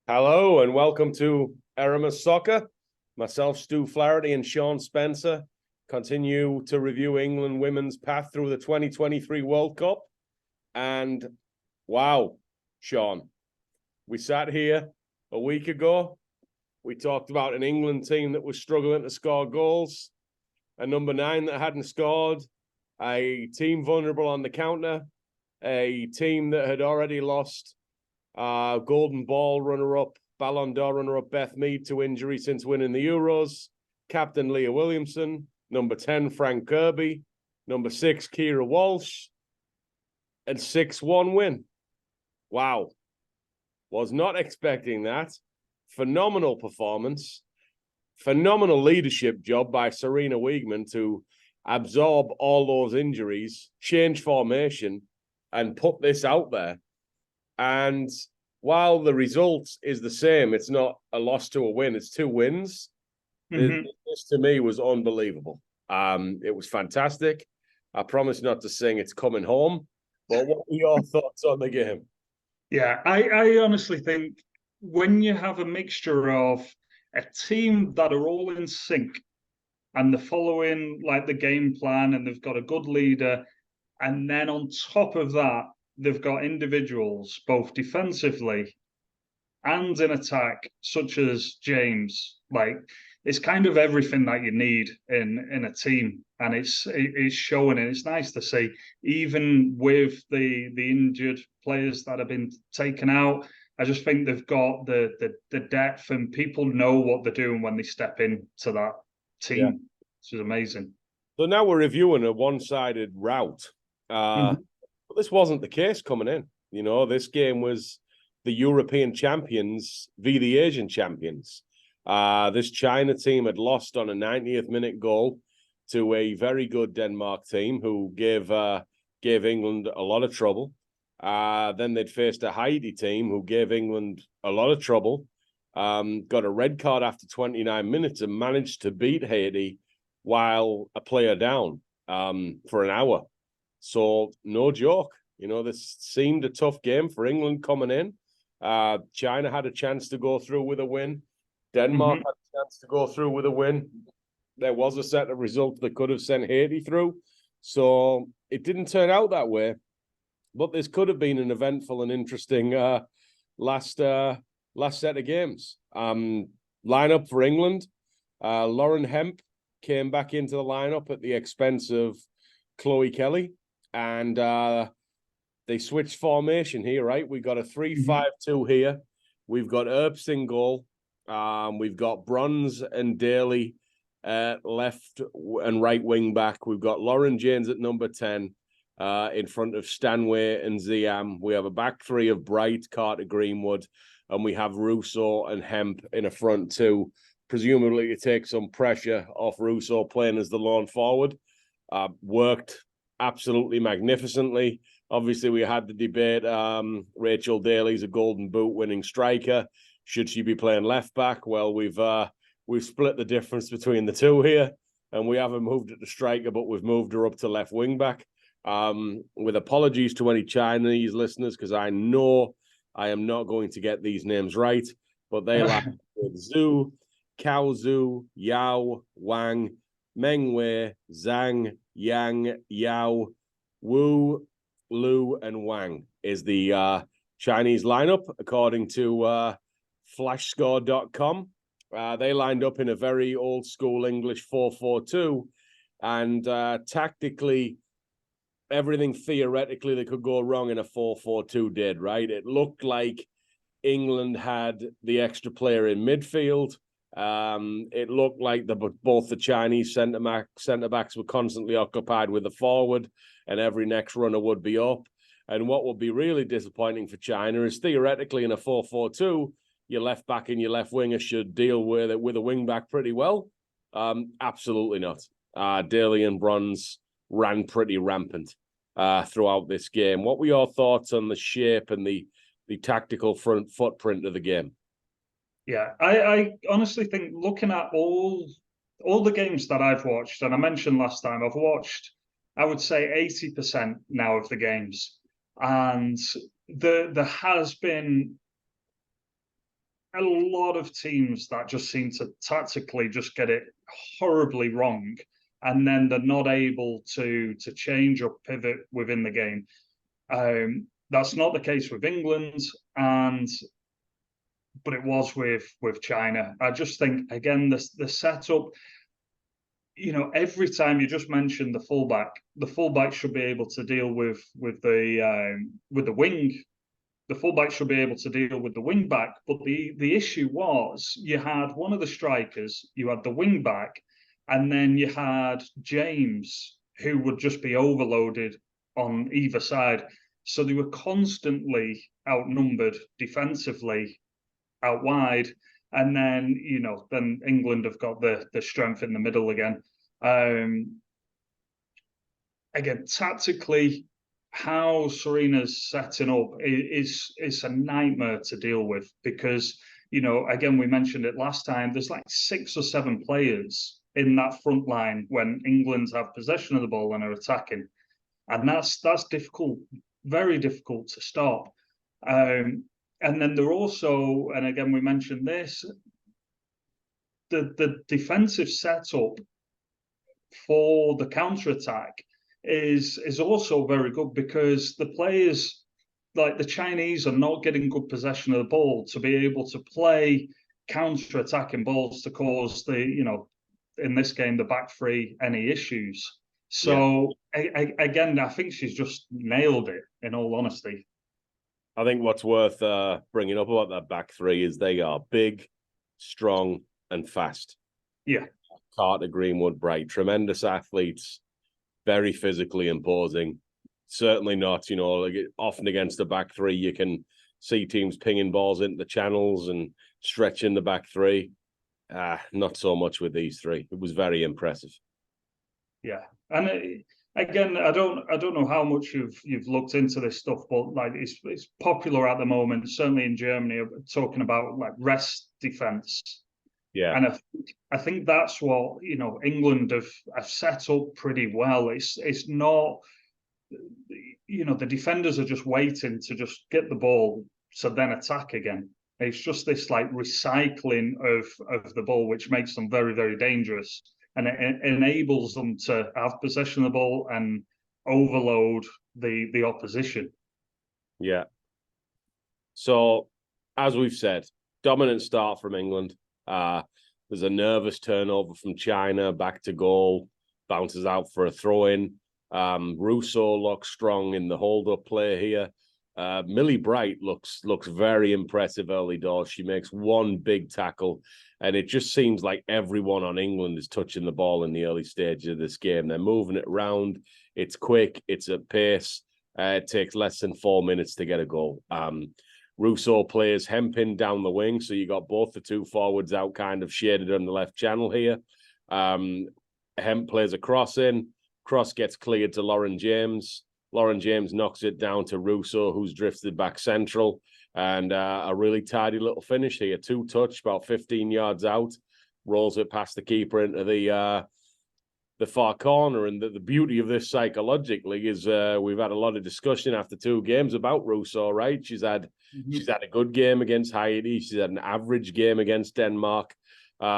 Hello and welcome to Eramis Soccer. Myself, Stu Flaherty and Shaun Spencer continue to review England women's path through the 2023 World Cup. And wow, Shaun, we sat here a week ago. We talked about an England team that was struggling to score goals, a number 9 that hadn't scored, a team vulnerable on the counter, a team that had already lost Golden Ball runner-up, Ballon d'Or runner-up Beth Mead to injury since winning the Euros, captain Leah Williamson, number 10 Frank Kirby, number 6 Keira Walsh, and 6-1 win. Wow. Was not expecting that. Phenomenal performance. Phenomenal leadership job by Serena Wiegman to absorb all those injuries, change formation, and put this out there. And while the result is the same, it's not a loss to a win, it's 2 wins. This to me was unbelievable. It was fantastic. I promise not to sing It's Coming Home, but what were your thoughts on the game? Yeah, I honestly think when you have a mixture of a team that are all in sync and they're following like the game plan and they've got a good leader, and then on top of that, they've got individuals both defensively and in attack, such as James. Like it's kind of everything that you need in a team, and it's showing. And it's nice to see, even with the injured players that have been taken out. I just think they've got the depth, and people know what they're doing when they step into that team. Yeah. Which is amazing. So now we're reviewing a one-sided route. But this wasn't the case coming in. You know, this game was the European champions v the Asian champions. This China team had lost on a 90th minute goal to a very good Denmark team who gave England a lot of trouble. Then they'd faced a Haiti team who gave England a lot of trouble, got a red card after 29 minutes and managed to beat Haiti while a player down for an hour. So no joke. You know, this seemed a tough game for England coming in. China had a chance to go through with a win. Denmark had a chance to go through with a win. There was a set of results that could have sent Haiti through. So it didn't turn out that way. But this could have been an eventful and interesting last set of games. Lineup for England. Lauren Hemp came back into the lineup at the expense of Chloe Kelly. And they switched formation here, right? We got a 3-5-2 here. We've got Earps in goal. We've got Bronze and Daly left and right wing back. We've got Lauren James at number 10 in front of Stanway and Ziam. We have a back three of Bright, Carter, Greenwood, and we have Russo and Hemp in a front two, presumably to take some pressure off Russo playing as the lone forward. Worked absolutely magnificently. Obviously, we had the debate. Rachel Daly's a Golden Boot winning striker. Should she be playing left back? Well, we've split the difference between the two here, and we haven't moved it to striker, but we've moved her up to left wing back. With apologies to any Chinese listeners, because I know I am not going to get these names right, but they like Zhu, Cao Zhu, Yao, Wang, Meng Wei, Zhang, Yang, Yao, Wu, Lu, and Wang is the Chinese lineup, according to flashscore.com. They lined up in a very old school English 4-4-2, and tactically, everything theoretically that could go wrong in a 4-4-2 did, right? It looked like England had the extra player in midfield. It looked like both the Chinese centre backs were constantly occupied with the forward, and every next runner would be up. And what would be really disappointing for China is theoretically in a 4-4-2, your left back and your left winger should deal with it with a wing back pretty well. Absolutely not. Daly and Bronze ran pretty rampant throughout this game. What were your thoughts on the shape and the tactical front footprint of the game? Yeah, I honestly think looking at all the games that I've watched, and I mentioned last time, I've watched, I would say 80% now of the games. And there has been a lot of teams that just seem to tactically just get it horribly wrong, and then they're not able to change or pivot within the game. That's not the case with England, but it was with China. I just think, again, the setup, every time you just mentioned the fullback should be able to deal with the wing. The fullback should be able to deal with the wing back. But the issue was you had one of the strikers, you had the wing back, and then you had James, who would just be overloaded on either side. So they were constantly outnumbered defensively out wide. And then, then England have got the strength in the middle again. Again, tactically, how Serena's setting up is a nightmare to deal with because, again, we mentioned it last time, there's like 6 or 7 players in that front line when England have possession of the ball and are attacking. And that's difficult, very difficult to stop. And then they're also, and again, we mentioned this, the defensive setup for the counter-attack is also very good because the players, like the Chinese, are not getting good possession of the ball to be able to play counter-attacking balls to cause in this game, the back three, any issues. So, again, I think she's just nailed it, in all honesty. I think what's worth bringing up about that back three is they are big, strong, and fast. Yeah. Carter, Greenwood, Bright, tremendous athletes, very physically imposing. Certainly not, like often against the back three, you can see teams pinging balls into the channels and stretching the back three. Not so much with these three. It was very impressive. Yeah, and again, I don't know how much you've looked into this stuff, but like it's popular at the moment, certainly in Germany, talking about like rest defense. Yeah, and I think that's what England have set up pretty well. It's not, the defenders are just waiting to just get the ball to then attack again. It's just this like recycling of the ball, which makes them very, very dangerous. And it enables them to have possession of the ball and overload the opposition. Yeah. So, as we've said, dominant start from England. There's a nervous turnover from China, back to goal, bounces out for a throw-in. Russo looks strong in the hold-up play here. Millie Bright looks very impressive early doors. She makes one big tackle, and it just seems like everyone on England is touching the ball in the early stages of this game. They're moving it around. It's quick. It's at pace. It takes less than 4 minutes to get a goal. Russo plays Hempin down the wing, so you got both the two forwards out kind of shaded on the left channel here. Hemp plays a cross in. Cross gets cleared to Lauren James. Lauren James knocks it down to Russo, who's drifted back central. And a really tidy little finish here. 2-touch, about 15 yards out. Rolls it past the keeper into the far corner. And the beauty of this psychologically is we've had a lot of discussion after 2 games about Russo, right? She's had a good game against Haiti. She's had an average game against Denmark.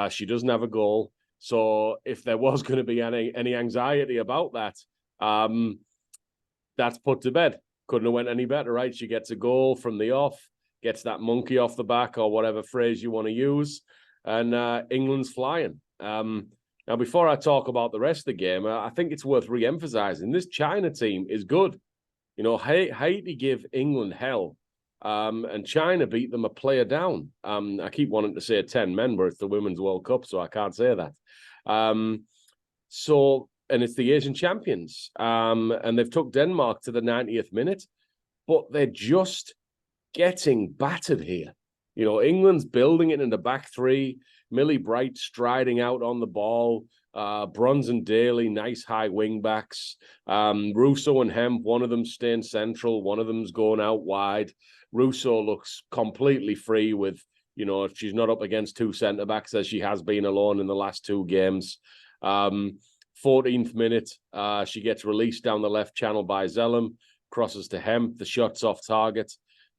She doesn't have a goal. So if there was going to be any anxiety about that, that's put to bed. Couldn't have went any better, right? She gets a goal from the off, gets that monkey off the back, or whatever phrase you want to use, and England's flying. Now, before I talk about the rest of the game, I think it's worth re-emphasizing this China team is good. Haiti give England hell, and China beat them a player down. I keep wanting to say 10 men, but it's the Women's World Cup, so I can't say that. And it's the Asian champions. And they've took Denmark to the 90th minute, but they're just getting battered here. England's building it in the back three. Millie Bright striding out on the ball. Bronson Daly, nice high wing backs. Russo and Hemp, one of them staying central, one of them's going out wide. Russo looks completely free with, she's not up against 2 centre backs as she has been alone in the last 2 games. 14th minute, she gets released down the left channel by Zellum, crosses to Hemp, the shot's off target.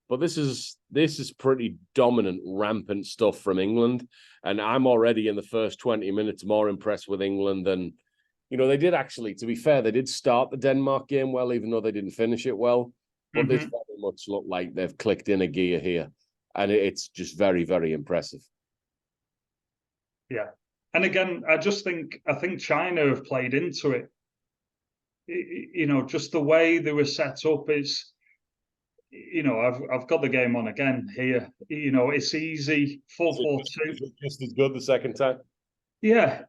But this is pretty dominant, rampant stuff from England. And I'm already in the first 20 minutes more impressed with England than, they did actually, to be fair, they did start the Denmark game well, even though they didn't finish it well. But this very much looked like they've clicked in a gear here. And it's just very, very impressive. Yeah. And again, I think China have played into it. Just the way they were set up is, I've got the game on again here. It's easy, 4-4-2. Is it just as good the second time? Yeah.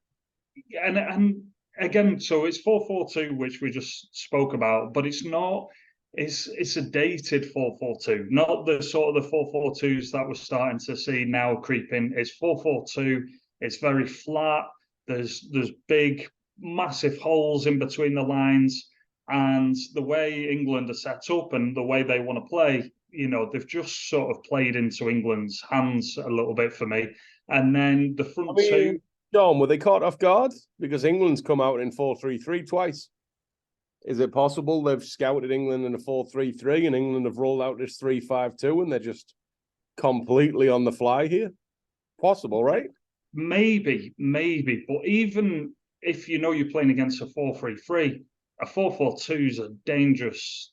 And again, so it's 4-4-2, which we just spoke about, but it's not. It's a dated 4-4-2, not the sort of the 4-4-2s that we're starting to see now creeping. It's 4-4-2. It's very flat. There's big, massive holes in between the lines, and the way England are set up and the way they want to play, they've just sort of played into England's hands a little bit for me. And then the front two. John, were they caught off guard? Because England's come out in 4-3-3 twice. Is it possible they've scouted England in a 4-3-3 and England have rolled out this 3-5-2 and they're just completely on the fly here? Possible, right? Maybe. But even if you're playing against a 4-3-3, a 4-4-2 is a dangerous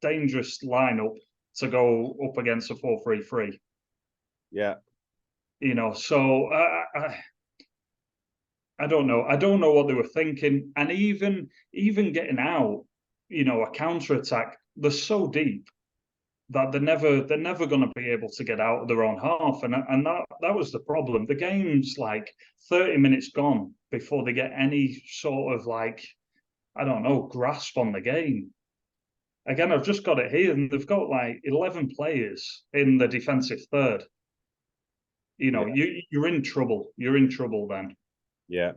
lineup to go up against a 4-3-3. Yeah. So I don't know. I don't know what they were thinking. And even getting out, a counter-attack, they're so deep that they're never going to be able to get out of their own half. And that was the problem. The game's like 30 minutes gone before they get any sort of grasp on the game. Again, I've just got it here, and they've got 11 players in the defensive third. You're in trouble. You're in trouble then. Yeah.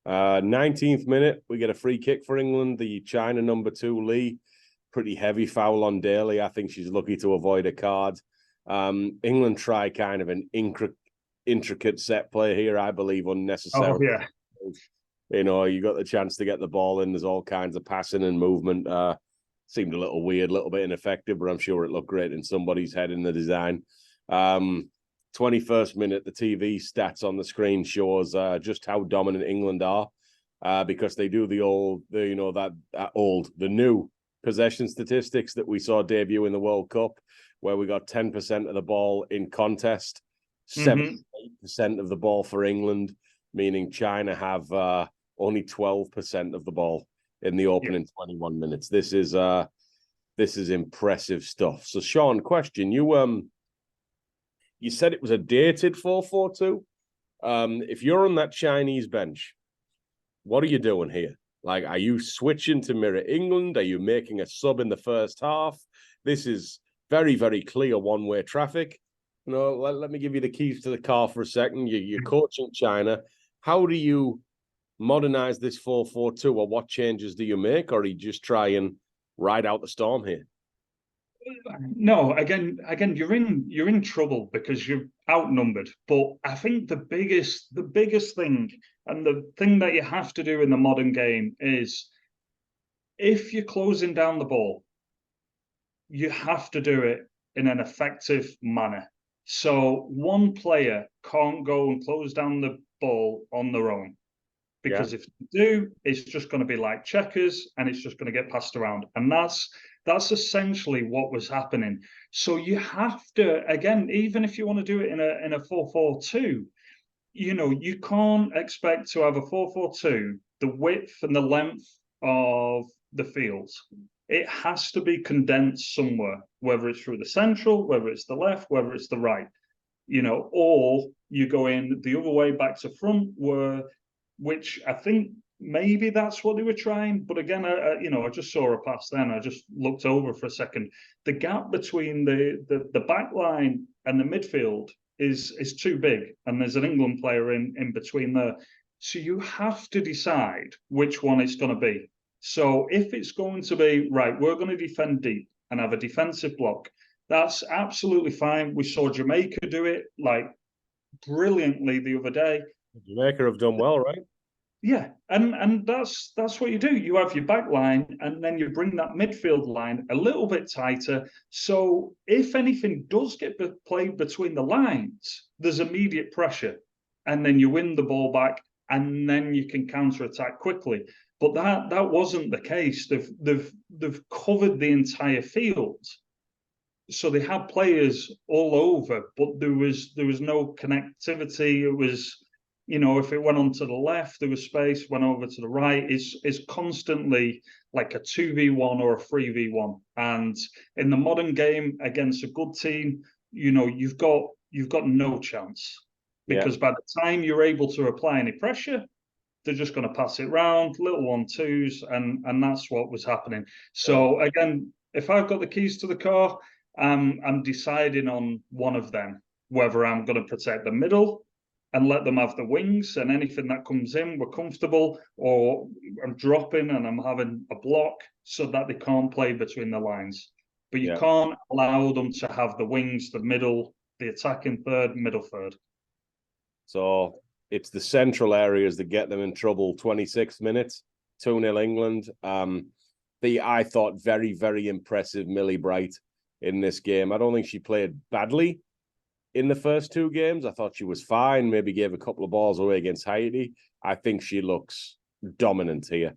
19th minute, we get a free kick for England. The China number 2, Lee, pretty heavy foul on Daly. I think she's lucky to avoid a card. England try kind of an intricate set play here, I believe, unnecessarily. Oh, yeah. You got the chance to get the ball in. There's all kinds of passing and movement. Seemed a little weird, a little bit ineffective, but I'm sure it looked great in somebody's head in the design. 21st minute, the TV stats on the screen shows just how dominant England are, because they do the new possession statistics that we saw debut in the World Cup, where we got 10% of the ball in contest, 78% of the ball for England, meaning China have only 12% of the ball in the opening 21 minutes. This is impressive stuff. So, Shaun, question: you said it was a dated 4-4-2. If you're on that Chinese bench, what are you doing here? Are you switching to mirror England? Are you making a sub in the first half? This is very, very clear one-way traffic. Let me give you the keys to the car for a second. You're coaching China. How do you modernize this 4-4-2, or what changes do you make, or do you just try and ride out the storm here? No, again, you're in trouble because you're outnumbered. But I think the biggest thing, and the thing that you have to do in the modern game, is if you're closing down the ball, you have to do it in an effective manner. So one player can't go and close down the ball on their own, because if they do, it's just going to be like checkers, and it's just going to get passed around. And that's essentially what was happening. So you have to, again, even if you want to do it in a 4-4-2, you can't expect to have a 4-4-2, the width and the length of the field. It has to be condensed somewhere, whether it's through the central, whether it's the left, whether it's the right, or you go in the other way back to front, which I think maybe that's what they were trying. But again, I just saw a pass then. I just looked over for a second. The gap between the back line and the midfield is too big, and there's an England player in between there. So you have to decide which one it's going to be. So if it's going to be, right, we're going to defend deep and have a defensive block, that's absolutely fine. We saw Jamaica do it brilliantly the other day. Jamaica have done well, right? Yeah, and that's what you do. You have your back line, and then you bring that midfield line a little bit tighter. So if anything does get played between the lines, there's immediate pressure, and then you win the ball back, and then you can counter attack quickly. But that wasn't the case. They've covered the entire field, so they had players all over, but there was no connectivity. It was, if it went on to the left, there was space. Went over to the right, it's constantly like a 2v1 or a 3v1. And in the modern game against a good team, you've got no chance, Yeah. because by the time you're able to apply any pressure, they're just going to pass it round, little 1-2s, and that's what was happening. So again, if I've got the keys to the car, I'm deciding on one of them, whether I'm going to protect the middle and let them have the wings, and anything that comes in, we're comfortable, or I'm dropping and I'm having a block so that they can't play between the lines. But you can't allow them to have the wings, the middle, the attacking third, middle third. So it's the central areas that get them in trouble. 26 minutes, 2-0 England. I thought very, very impressive Millie Bright in this game. I don't think she played badly in the first two games. I thought she was fine, maybe gave a couple of balls away against Haiti. I think she looks dominant here.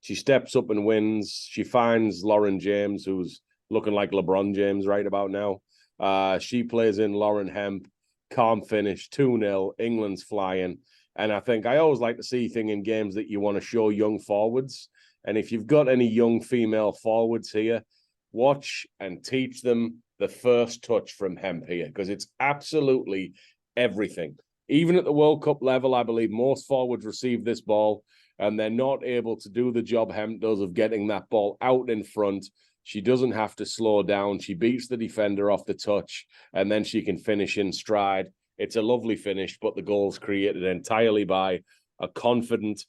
She steps up and wins. She finds Lauren James, who's looking like LeBron James right about now. She plays in Lauren Hemp. Calm finish, 2-0. England's flying. And I think I always like to see things in games that you want to show young forwards. And if you've got any young female forwards here, watch and teach them the first touch from Hemp here, because it's absolutely everything. Even at the World Cup level, I believe most forwards receive this ball and they're not able to do the job Hemp does of getting that ball out in front. She doesn't have to slow down. She beats the defender off the touch, and then she can finish in stride. It's a lovely finish, but the goal's created entirely by a confident,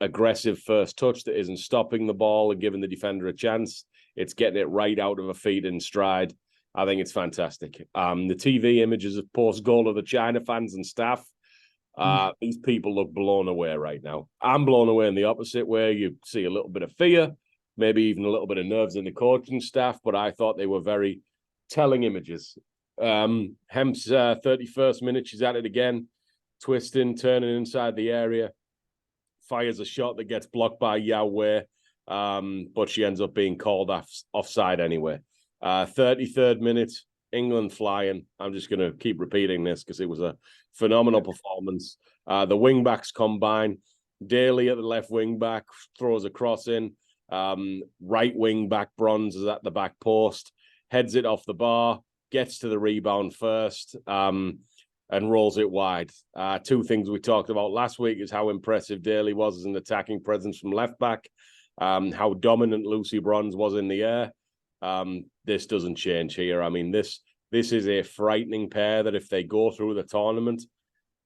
aggressive first touch that isn't stopping the ball and giving the defender a chance. It's getting it right out of her feet in stride. I think it's fantastic. The TV images of post-goal of the China fans and staff, these people look blown away right now. I'm blown away in the opposite way. You see a little bit of fear, maybe even a little bit of nerves in the coaching staff, but I thought they were very telling images. Hemp's 31st minute, she's at it again, twisting, turning inside the area, fires a shot that gets blocked by Yao Wei, but she ends up being called offside anyway. 33rd minute, England flying. I'm just going to keep repeating this because it was a phenomenal performance. The wing-backs combine. Daly at the left wing-back throws a cross in. Right wing-back Bronze is at the back post, heads it off the bar, gets to the rebound first, and rolls it wide. Two things we talked about last week is how impressive Daly was as an attacking presence from left back, how dominant Lucy Bronze was in the air. This doesn't change here. I mean, this is a frightening pair that if they go through the tournament,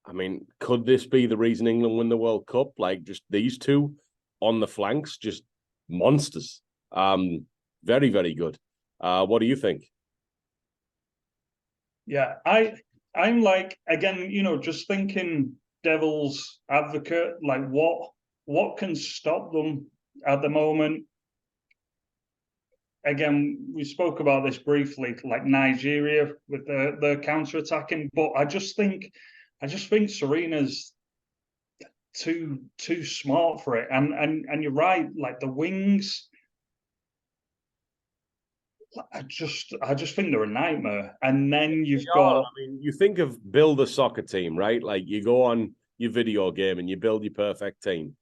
I mean, could this be the reason England win the World Cup? Like, just these two on the flanks, just monsters. Very, very good. What do you think? Yeah, I'm like, again, just thinking devil's advocate, like what can stop them at the moment? Again, we spoke about this briefly, like Nigeria with the counter-attacking, but I just think Serena's too smart for it. And you're right, like the wings, I just think they're a nightmare. And then you've got, I mean, you think of build a soccer team, right? Like you go on your video game and you build your perfect team.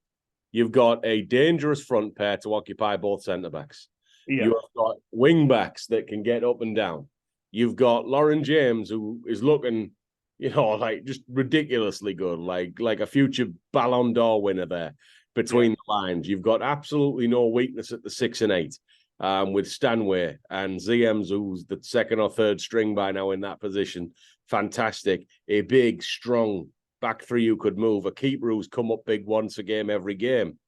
You've got a dangerous front pair to occupy both centre backs. yeah, You've got wing backs that can get up and down. You've got Lauren James, who is looking, like just ridiculously good, like a future Ballon d'Or winner there between the lines. You've got absolutely no weakness at the 6 and 8 with Stanway and ZMs, who's the second or third string by now in that position. Fantastic. A big, strong back three who could move. A keeper who's come up big once a game, every game.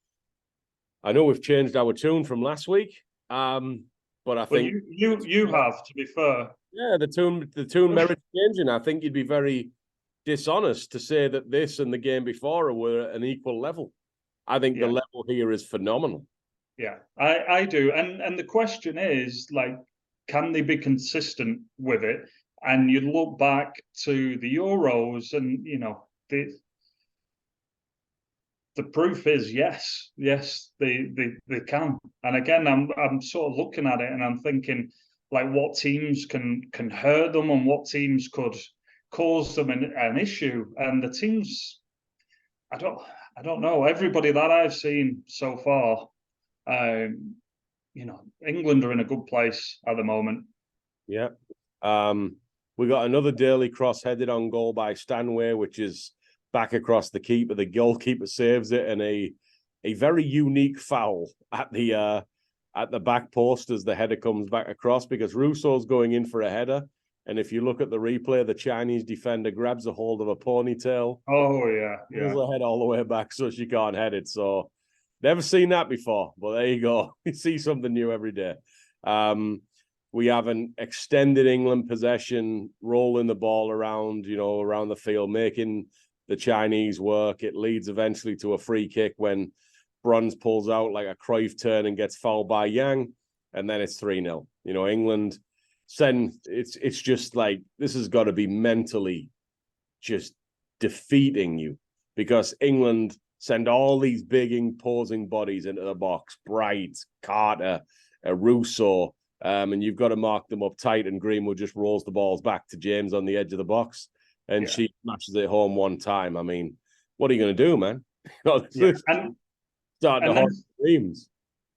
I know we've changed our tune from last week. But I think you have, to be fair. Yeah, the tune merits changing. I think you'd be very dishonest to say that this and the game before were at an equal level. I think the level here is phenomenal. Yeah, I do. And the question is, like, can they be consistent with it? And you look back to the Euros, and the proof is yes, they can. And again, I'm sort of looking at it and I'm thinking, like, what teams can hurt them and what teams could cause them an issue. And the teams, I don't know. Everybody that I've seen so far, England are in a good place at the moment. Yeah. We got another Daly cross headed on goal by Stanway, which is back across the keeper. The goalkeeper saves it, and a very unique foul at the back post as the header comes back across, because Russo's going in for a header. And if you look at the replay, the Chinese defender grabs a hold of a ponytail. Oh, yeah. Pulls her head all the way back so she can't head it. So never seen that before, but there you go. You see something new every day. We have an extended England possession, rolling the ball around, around the field, making the Chinese work. It leads eventually to a free kick when Bruns pulls out like a Cruyff turn and gets fouled by Yang, and then it's 3-0. England it's just like, this has got to be mentally just defeating you, because England send all these big imposing bodies into the box, Bright, Carter, Russo, and you've got to mark them up tight, and Greenwood just rolls the balls back to James on the edge of the box, and she smashes it home one time. I mean, what are you going to do, man? And starting to haunt dreams.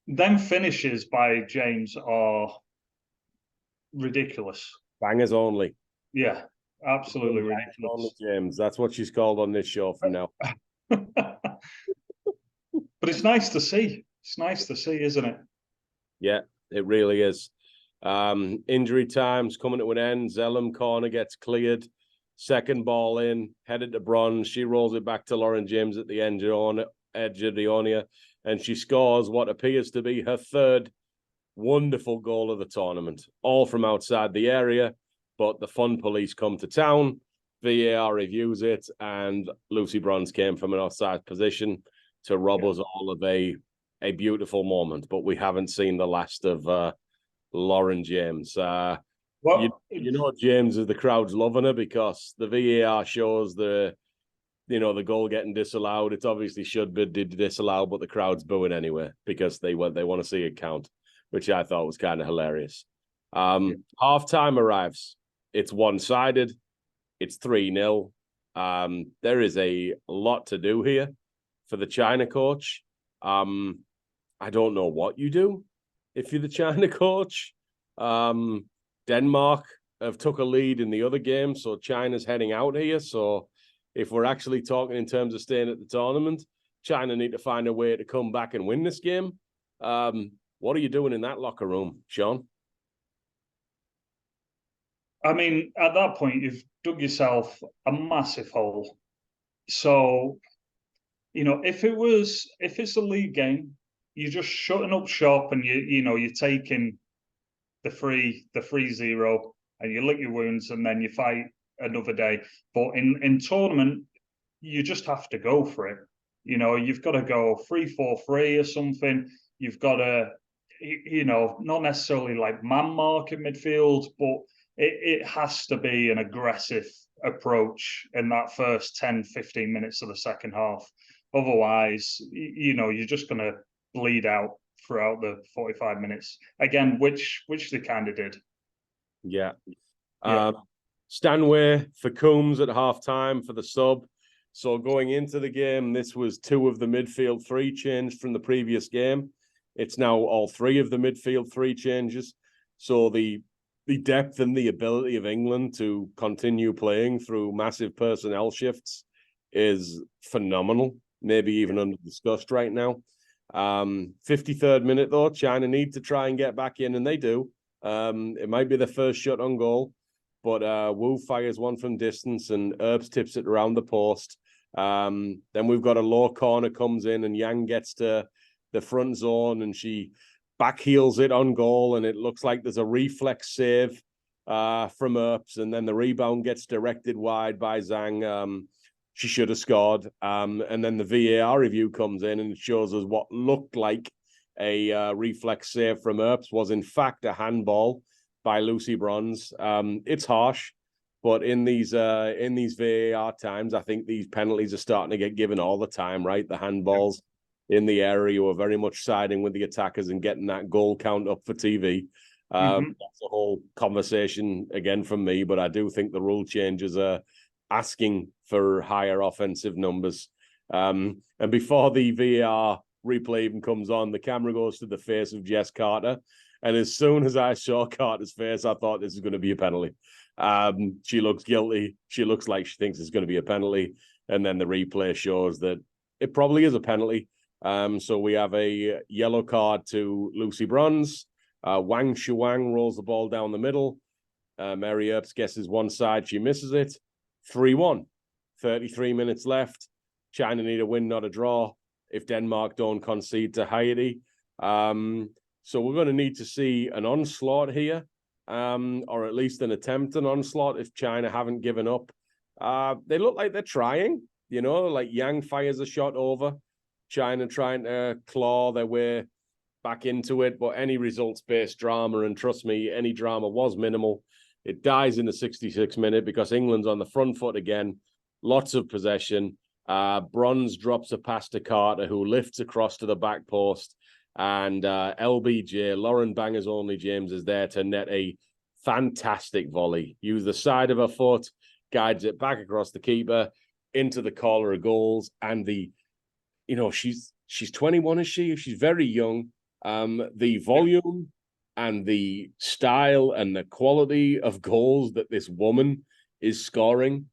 Them finishes by James are ridiculous. Bangers only. Yeah, absolutely ridiculous. Only James. That's what she's called on this show from now. But it's nice to see. It's nice to see, isn't it? Yeah, it really is. Injury time's coming to an end. Zellum corner gets cleared. Second ball in, headed to Bronze. She rolls it back to Lauren James at the edge of the Ionia, and she scores what appears to be her third wonderful goal of the tournament, all from outside the area. But the fun police come to town. VAR reviews it, and Lucy Bronze came from an offside position to rob us all of a beautiful moment. But we haven't seen the last of Lauren James. James is, the crowd's loving her because the VAR shows the goal getting disallowed. It obviously should be disallowed, but the crowd's booing anyway because they want to see it count, which I thought was kind of hilarious. Halftime arrives. It's one-sided. It's 3-0. There is a lot to do here for the China coach. I don't know what you do if you're the China coach. Denmark have took a lead in the other game, so China's heading out here. So if we're actually talking in terms of staying at the tournament, China need to find a way to come back and win this game. What are you doing in that locker room, Sean? I mean, at that point, you've dug yourself a massive hole. So, if it's a league game, you're just shutting up shop and you're taking the 3-0 and you lick your wounds and then you fight another day. But in tournament, you just have to go for it. You've got to go 3-4-3 or something. You've got to, not necessarily like man mark in midfield, but it has to be an aggressive approach in that first 10-15 minutes of the second half. Otherwise, you're just going to bleed out throughout the 45 minutes again, which they kind of did. Yeah. Stanway for Coombs at half-time for the sub. So going into the game, this was two of the midfield three changed from the previous game. It's now all three of the midfield three changes. So the depth and the ability of England to continue playing through massive personnel shifts is phenomenal, maybe even under-discussed right now. 53rd minute, though, China need to try and get back in, and they do. It might be the first shot on goal, but Wu fires one from distance, and Earps tips it around the post. Then we've got a low corner comes in, and Yang gets to the front zone, and she backheels it on goal, and it looks like there's a reflex save from Earps, and then the rebound gets directed wide by Zhang. she should have scored. And then the VAR review comes in and it shows us what looked like a reflex save from Earps was in fact a handball by Lucy Bronze. It's harsh, but in these VAR times, I think these penalties are starting to get given all the time, right? The handballs in the area were very much siding with the attackers and getting that goal count up for TV. That's a whole conversation again from me, but I do think the rule changes are asking for higher offensive numbers. And before the VAR replay even comes on, the camera goes to the face of Jess Carter. And as soon as I saw Carter's face, I thought this is going to be a penalty. She looks guilty. She looks like she thinks it's going to be a penalty. And then the replay shows that it probably is a penalty. So we have a yellow card to Lucy Bronze. Wang Shuang rolls the ball down the middle. Mary Earps guesses one side. She misses it. 3-1. 33 minutes left. China need a win, not a draw, if Denmark don't concede to Haiti. So we're going to need to see an onslaught here, or at least an attempt an onslaught if China haven't given up. They look like they're trying, like Yang fires a shot over. China trying to claw their way back into it, but any results-based drama, and trust me, any drama was minimal. It dies in the 66th minute because England's on the front foot again. Lots of possession. Bronze drops a pass to Carter, who lifts across to the back post. And LBJ, Lauren Bangers Only James, is there to net a fantastic volley. Use the side of her foot, guides it back across the keeper into the collar of goals. And she's 21, is she? She's very young. The volume and the style and the quality of goals that this woman is scoring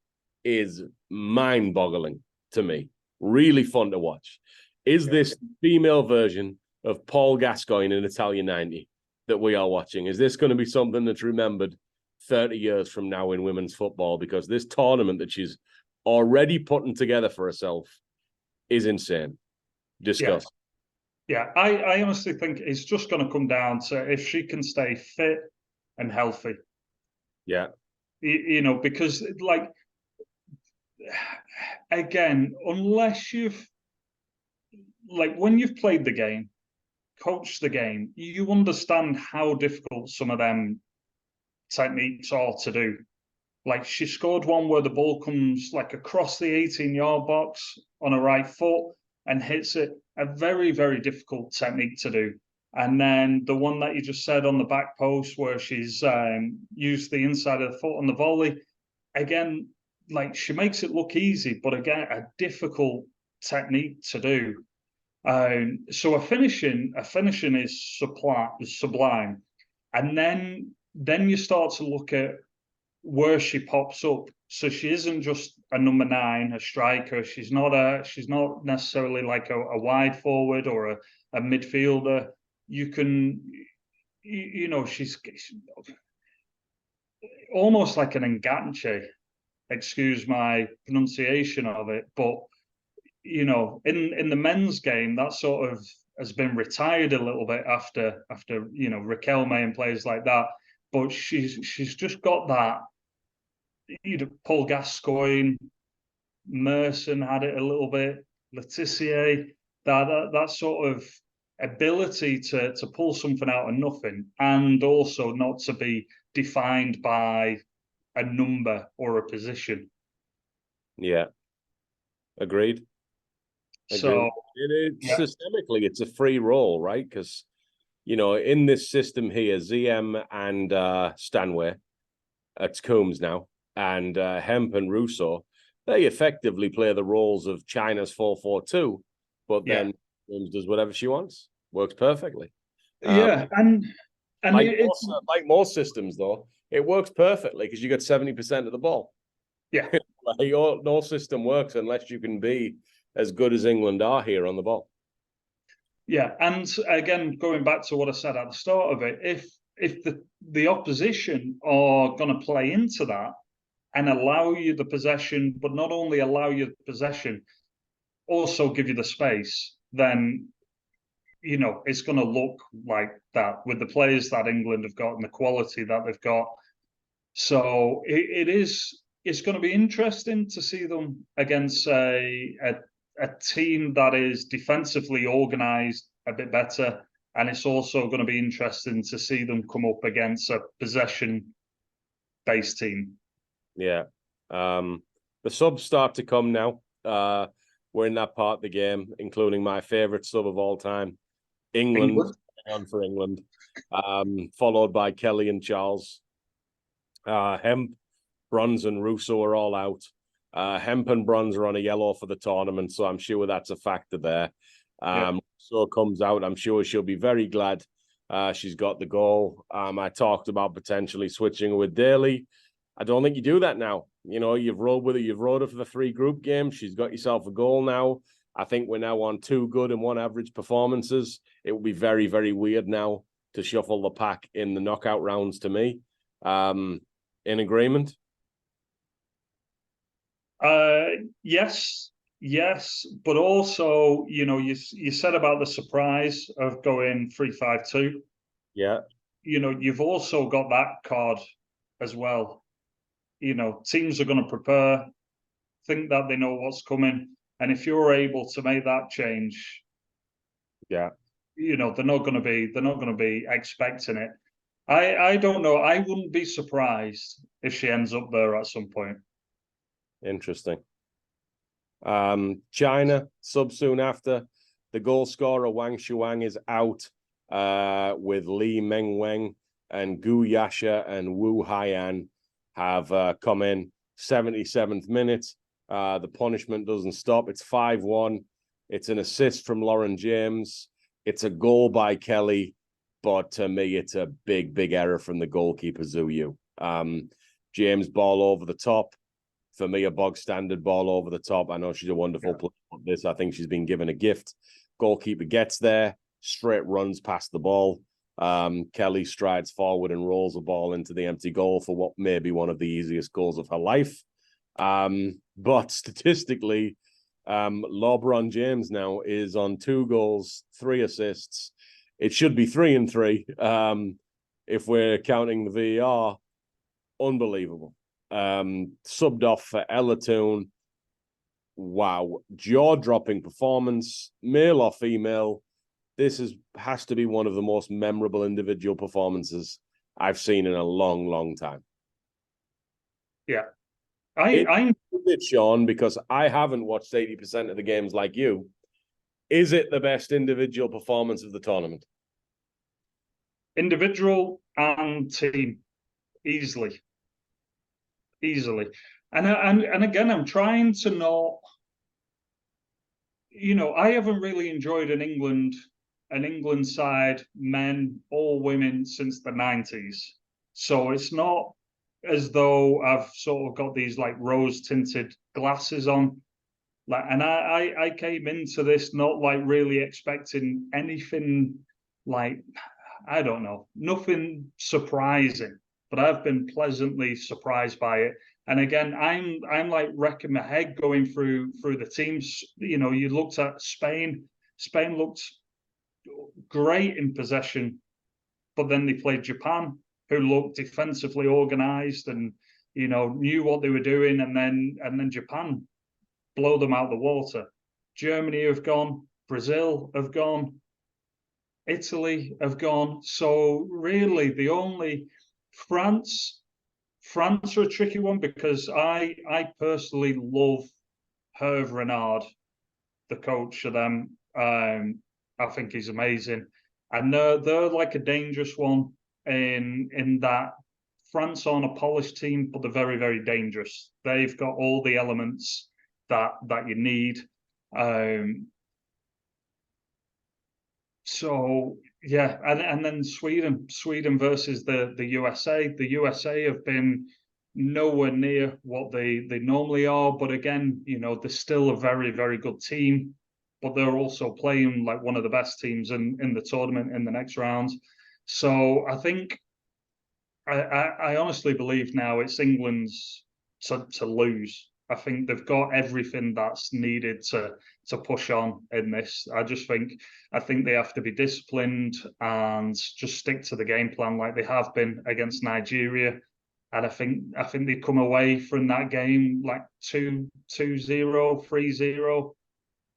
is mind-boggling to me. Really fun to watch. Is this female version of Paul Gascoigne in Italia 90 that we are watching? Is this going to be something that's remembered 30 years from now in women's football? Because this tournament that she's already putting together for herself is insane. Discuss. Yeah, I honestly think it's just going to come down to if she can stay fit and healthy. Yeah. Because again, unless when you've played the game, coached the game, you understand how difficult some of them techniques are to do. Like she scored one where the ball comes across the 18-yard box on her right foot and hits it. A very, very difficult technique to do. And then the one that you just said on the back post where she's used the inside of the foot on the volley, again, she makes it look easy, but again, a difficult technique to do. So a finishing is sublime. And then you start to look at where she pops up. So she isn't just a number 9, a striker. She's not necessarily like a wide forward or a midfielder. You can, she's almost like an enganche. Excuse my pronunciation of it, but in the men's game, that sort of has been retired a little bit after Riquelme and players like that. But she's just got that. Paul Gascoigne, Merson had it a little bit. Letitia, that sort of ability to pull something out of nothing, and also not to be defined by a number or a position. Yeah, agreed. So systemically, it's a free roll, right? Because in this system here, ZM and Stanway, it's Coombs now, and Hemp and Russo, they effectively play the roles of China's 4-4-2, but then Coombs does whatever she wants. Works perfectly. And most systems, though, it works perfectly because you get 70% of the ball. Yeah. No system works unless you can be as good as England are here on the ball. Yeah, and again, going back to what I said at the start of it, if the opposition are going to play into that and allow you the possession, but not only allow you the possession, also give you the space, then it's going to look like that with the players that England have got and the quality that they've got. So it is it's going to be interesting to see them against a team that is defensively organised a bit better, and it's also going to be interesting to see them come up against a possession-based team. Yeah. The subs start to come now. We're in that part of the game, including my favourite sub of all time, England. On for England, followed by Kelly and Charles. Hemp, Bronze, and Russo are all out. Hemp and Bronze are on a yellow for the tournament, so I'm sure that's a factor there. Russo comes out. I'm sure she'll be very glad she's got the goal. I talked about potentially switching with Daly. I don't think you do that now. You know, you've rolled with her. You've rode her for the 3 group games. She's got yourself a goal now. I think we're now on 2 good and 1 average performances. It would be very, very weird now to shuffle the pack in the knockout rounds to me. In agreement? Yes, but also, you know, you said about the surprise of going 3-5-2. Yeah. You know, you've also got that card as well. You know, teams are going to prepare, think that they know what's coming, and if you're able to make that change, you know, they're not going to be expecting it. I don't know. I wouldn't be surprised if she ends up there at some point. Interesting. China, sub soon after. The goal scorer, Wang Shuang, is out with Li Mengweng, and Gu Yasha and Wu Haiyan have come in. 77th minute. The punishment doesn't stop. It's 5-1. It's an assist from Lauren James. It's a goal by Kelly, but to me, it's a big, big error from the goalkeeper, Zhu Yu. James ball over the top. For me, a bog standard ball over the top. I know she's a wonderful player. This, I think she's been given a gift. Goalkeeper gets there, straight runs past the ball. Kelly strides forward and rolls the ball into the empty goal for what may be one of the easiest goals of her life. But statistically, LeBron James now is on 2 goals, 3 assists. It should be 3 and 3 if we're counting the VAR. Unbelievable. Subbed off for Ella Toon. Wow, jaw-dropping performance, male or female. This has to be one of the most memorable individual performances I've seen in a long, long time. Yeah. I'm it, Sean, because I haven't watched 80% of the games like you. Is it the best individual performance of the tournament? Individual and team, easily. And again, I'm trying to not, you know, I haven't really enjoyed an England side, men or women, since the 90s. So it's not as though I've sort of got these like rose-tinted glasses on. Like, and I came into this not like really expecting anything like, I don't know, nothing surprising, but I've been pleasantly surprised by it. And again, I'm like wrecking my head going through the teams. You know, you looked at Spain. Spain looked great in possession, but then they played Japan, who looked defensively organised and, you know, knew what they were doing, and then Japan blow them out the water. Germany have gone, Brazil have gone, Italy have gone. So really, the only France are a tricky one, because I personally love Hervé Renard, the coach of them. I think he's amazing, and they're like a dangerous one in that France aren't a polished team, but they're very, very dangerous. They've got all the elements that you need. So yeah, and then Sweden versus the USA. The USA have been nowhere near what they normally are, but again, you know, they're still a very, very good team, but they're also playing like one of the best teams in the tournament in the next round. So I think I honestly believe now it's England's to lose. I think they've got everything that's needed to push on in this. I think they have to be disciplined and just stick to the game plan like they have been against Nigeria. And I think they come away from that game like 2-0, 3-0.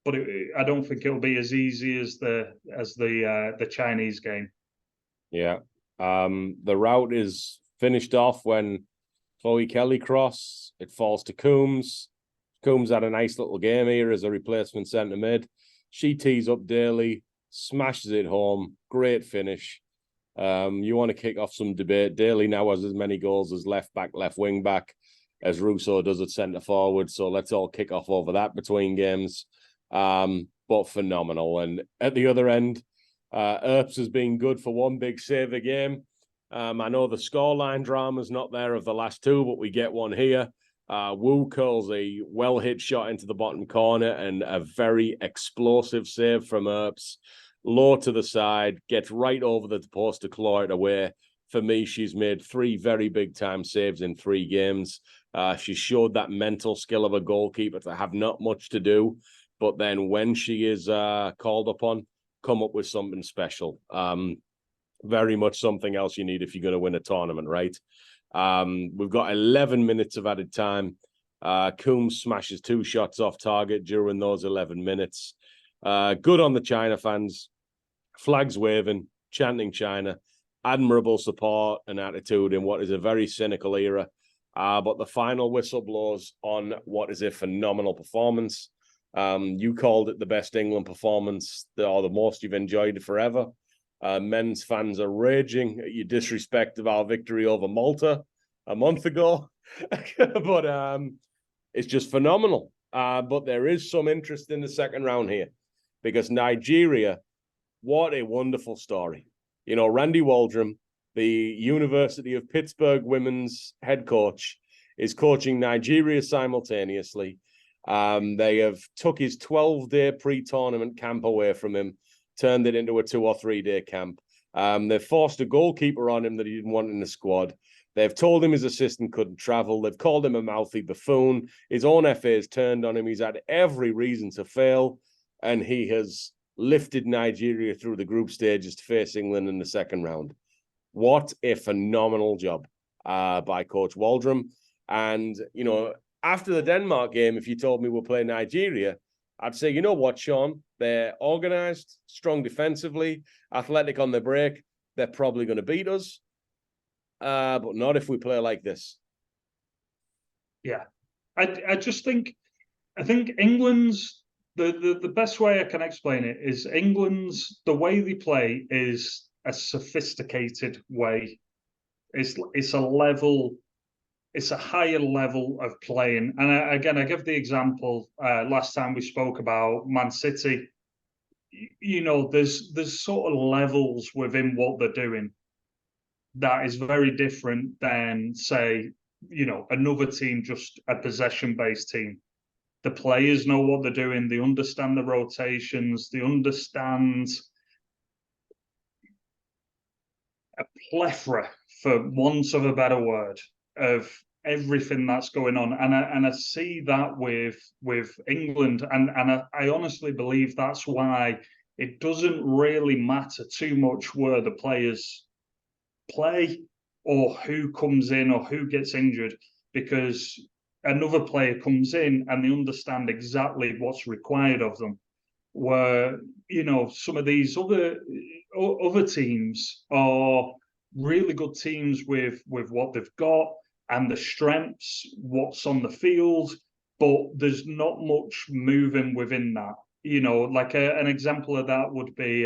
But I don't think it'll be as easy as the Chinese game. Yeah. The route is finished off when Chloe Kelly cross. It falls to Coombs. Coombs had a nice little game here as a replacement centre mid. She tees up Daly, smashes it home. Great finish. You want to kick off some debate. Daly now has as many goals as left back, left wing back, as Russo does at centre forward. So let's all kick off over that between games. But phenomenal. And at the other end, Earps has been good for one big save a game. I know the scoreline drama's not there of the last two, but we get one here. Wu curls a well-hit shot into the bottom corner and a very explosive save from Earps. Low to the side, gets right over the post to claw it away. For me, she's made 3 very big-time saves in 3 games. She showed that mental skill of a goalkeeper to have not much to do, but then when she is called upon, come up with something special. Very much something else you need if you're going to win a tournament, right? We've got 11 minutes of added time. Coombs smashes 2 shots off target during those 11 minutes. Good on the China fans. Flags waving, chanting China. Admirable support and attitude in what is a very cynical era. But the final whistle blows on what is a phenomenal performance. You called it the best England performance or the most you've enjoyed forever. Men's fans are raging at your disrespect of our victory over Malta a month ago. But it's just phenomenal. But there is some interest in the second round here because Nigeria, what a wonderful story. You know, Randy Waldrum, the University of Pittsburgh women's head coach, is coaching Nigeria simultaneously. They have took his 12-day pre-tournament camp away from him, turned it into a 2 or 3 day camp. They've forced a goalkeeper on him that he didn't want in the squad. They've told him his assistant couldn't travel. They've called him a mouthy buffoon. His own FA has turned on him. He's had every reason to fail, and he has lifted Nigeria through the group stages to face England in the second round. What a phenomenal job by Coach Waldrum. And, you know, after the Denmark game, if you told me we'll play Nigeria, I'd say, you know what, Sean? They're organised, strong defensively, athletic on the break. They're probably going to beat us, but not if we play like this. Yeah. I just think, England's, the best way I can explain it is England's, the way they play is a sophisticated way. It's a level, it's a higher level of playing. And again, I give the example last time we spoke about Man City. You know, there's sort of levels within what they're doing that is very different than, say, you know, another team, just a possession-based team. The players know what they're doing. They understand the rotations. They understand a plethora, for want of a better word, of everything that's going on. And I see that with England. And I honestly believe that's why it doesn't really matter too much where the players play or who comes in or who gets injured, because another player comes in and they understand exactly what's required of them. Where, you know, some of these other teams are really good teams with what they've got and the strengths, what's on the field, but there's not much moving within that. You know, like an example of that would be,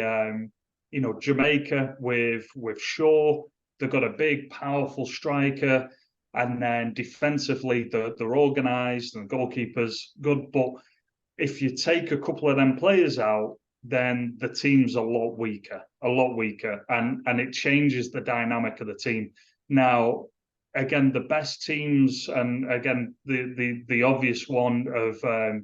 you know, Jamaica with Shaw. They've got a big, powerful striker, and then defensively they're organised and the goalkeeper's good. But if you take a couple of them players out, then the team's a lot weaker, and it changes the dynamic of the team. Now, again, the best teams, and again, the obvious one of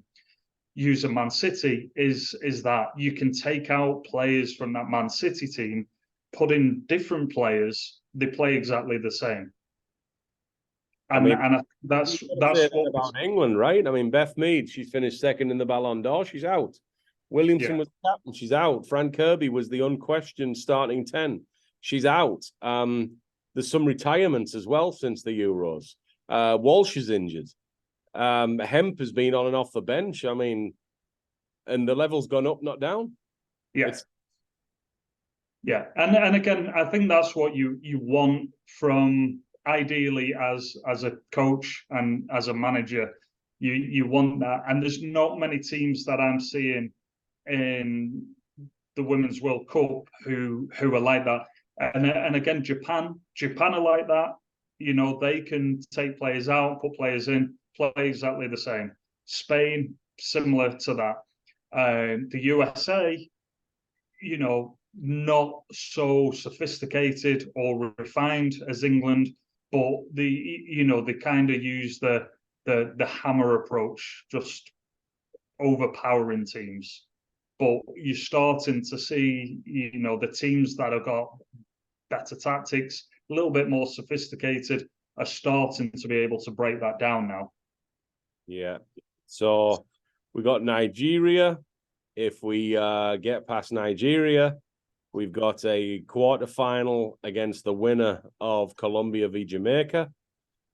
using Man City is that you can take out players from that Man City team, put in different players, they play exactly the same. And that's what about England, right? I mean, Beth Mead, she finished second in the Ballon d'Or. She's out. Williamson was captain. She's out. Fran Kirby was the unquestioned starting 10. She's out. there's some retirements as well since the Euros. Walsh is injured. Hemp has been on and off the bench. I mean, and the level's gone up, not down. Yeah. And again, I think that's what you want from, ideally, as a coach and as a manager. You want that, and there's not many teams that I'm seeing in the Women's World Cup who are like that. And again, Japan are like that. You know, they can take players out, put players in, play exactly the same. Spain, similar to that. The USA, you know, not so sophisticated or refined as England, but they kind of use the hammer approach, just overpowering teams. But you're starting to see, the teams that have got better tactics, a little bit more sophisticated, are starting to be able to break that down now. Yeah. So we got Nigeria. If we get past Nigeria, we've got a quarterfinal against the winner of Colombia v Jamaica.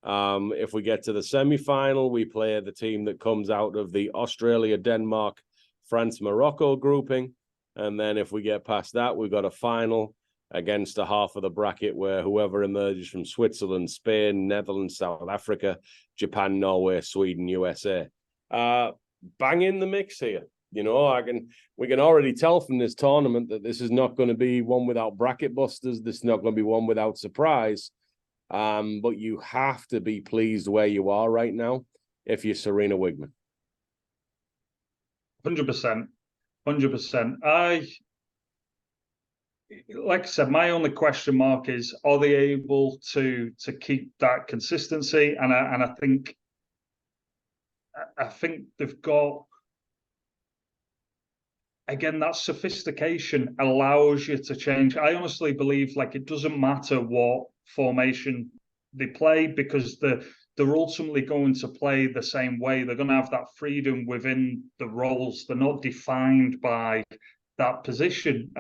If we get to the semi-final, we play the team that comes out of the Australia, Denmark, France, Morocco grouping. And then if we get past that, we've got a final against a half of the bracket where whoever emerges from Switzerland, Spain, Netherlands, South Africa, Japan, Norway, Sweden, USA. Bang in the mix here. You know, we can already tell from this tournament that this is not going to be one without bracket busters. This is not going to be one without surprise. But you have to be pleased where you are right now if you're Serena Wigman. 100%. 100%. Like I said, my only question mark is, are they able to keep that consistency? And I think they've got, again, that sophistication allows you to change. I honestly believe, like, it doesn't matter what formation they play, because they're ultimately going to play the same way. They're going to have that freedom within the roles. They're not defined by that position.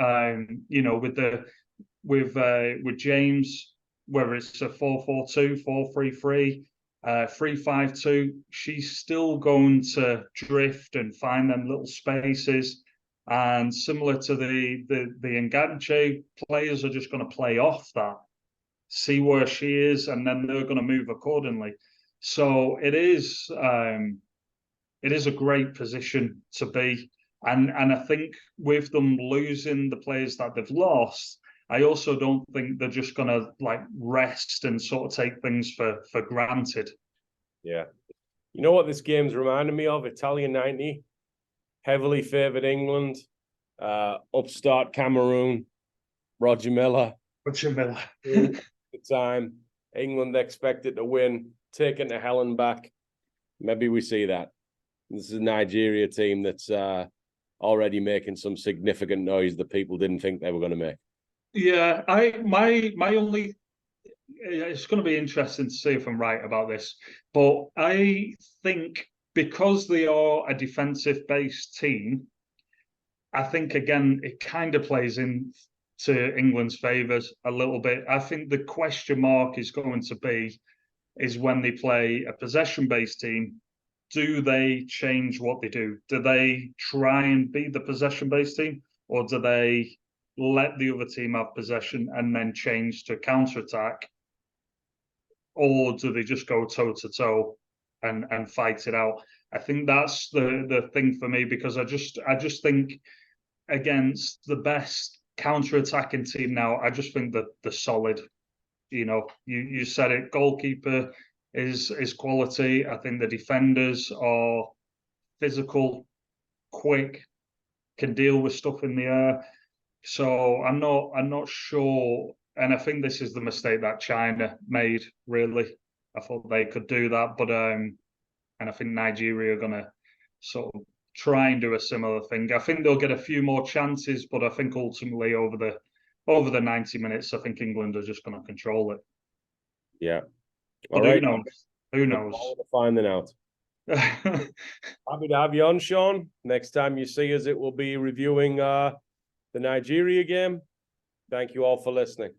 With James, whether it's a 4-4-2, 4-3-3, 3-5-2, she's still going to drift and find them little spaces. And similar to the Enganche, players are just going to play off that, see where she is, and then they're going to move accordingly. So it is a great position to be. And I think with them losing the players that they've lost, I also don't think they're just going to like rest and sort of take things for granted. Yeah. You know what this game's reminding me of? Italian 90. Heavily favoured England, upstart Cameroon, Roger Miller. The time England expected to win, taken to hell and back. Maybe we see that. This is a Nigeria team that's already making some significant noise that people didn't think they were going to make. Yeah, my only, it's going to be interesting to see if I'm right about this, but I think because they are a defensive-based team, I think, again, it kind of plays in to England's favours a little bit. I think the question mark is going to be is when they play a possession-based team, do they change what they do? Do they try and be the possession-based team, or do they let the other team have possession and then change to counter-attack? Or do they just go toe-to-toe and fight it out? I think that's the thing for me, because I just think against the best counter-attacking team now, I just think that they're solid. You know, you said it, goalkeeper is quality. I think the defenders are physical, quick, can deal with stuff in the air. So I'm not sure, and I think this is the mistake that China made, really. I thought they could do that, but and I think Nigeria are gonna sort of try and do a similar thing. I think they'll get a few more chances, but I think ultimately over the 90 minutes, I think England are just going to control it. Yeah. But who knows? Who knows? Finding out. Happy to have you on, Sean. Next time you see us, it will be reviewing the Nigeria game. Thank you all for listening.